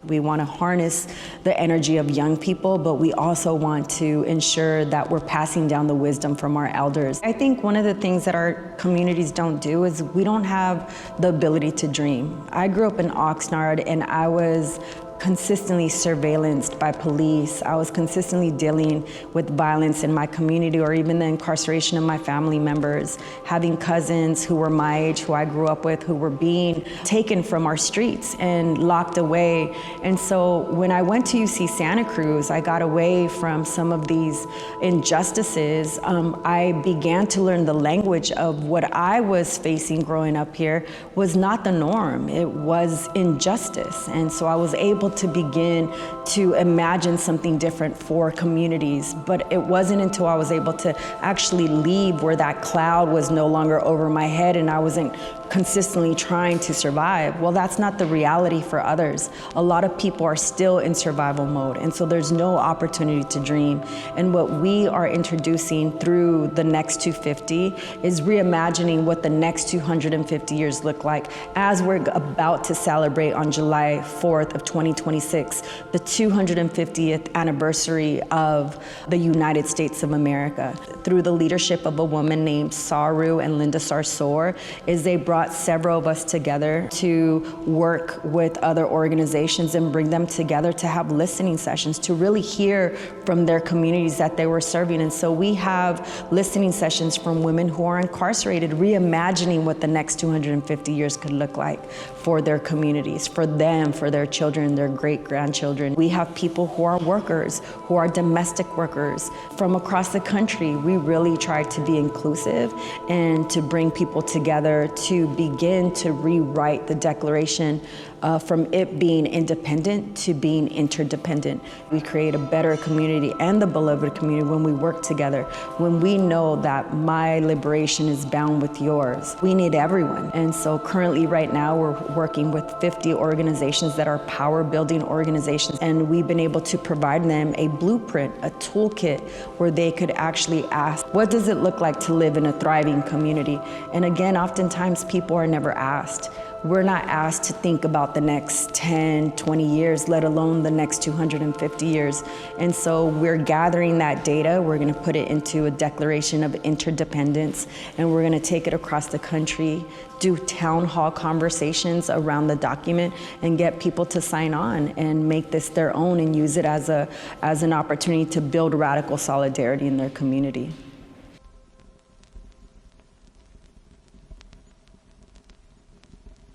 We want to harness the energy of young people, but we also want to ensure that we're passing down the wisdom from our elders. I think one of the things that our communities don't do is we don't have the ability to dream. I grew up in Oxnard, and I was consistently surveillanced by police. I was consistently dealing with violence in my community, or even the incarceration of my family members, having cousins who were my age, who I grew up with, who were being taken from our streets and locked away. And so when I went to UC Santa Cruz, I got away from some of these injustices. I began to learn the language of what I was facing growing up here was not the norm. It was injustice. And so I was able to begin to imagine something different for communities. But it wasn't until I was able to actually leave where that cloud was no longer over my head and I wasn't consistently trying to survive. Well, that's not the reality for others. A lot of people are still in survival mode, and so there's no opportunity to dream. And what we are introducing through the next 250 is reimagining what the next 250 years look like, as we're about to celebrate on July 4th of 2026, the 250th anniversary of the United States of America. Through the leadership of a woman named Saru and Linda Sarsour, is they brought several of us together to work with other organizations and bring them together to have listening sessions, to really hear from their communities that they were serving. And so we have listening sessions from women who are incarcerated, reimagining what the next 250 years could look like for their communities, for them, for their children, their great-grandchildren. We have people who are workers, who are domestic workers from across the country. We really try to be inclusive and to bring people together to begin to rewrite the Declaration from it being independent to being interdependent. We create a better community and the beloved community when we work together, when we know that my liberation is bound with yours. We need everyone. And so currently right now we're working with 50 organizations that are power building organizations, and we've been able to provide them a blueprint, a toolkit where they could actually ask, what does it look like to live in a thriving community? And again, oftentimes people are never asked. We're not asked to think about the next 10, 20 years, let alone the next 250 years. And so we're gathering that data, we're gonna put it into a Declaration of Interdependence, and we're gonna take it across the country, do town hall conversations around the document, and get people to sign on and make this their own and use it as an opportunity to build radical solidarity in their community.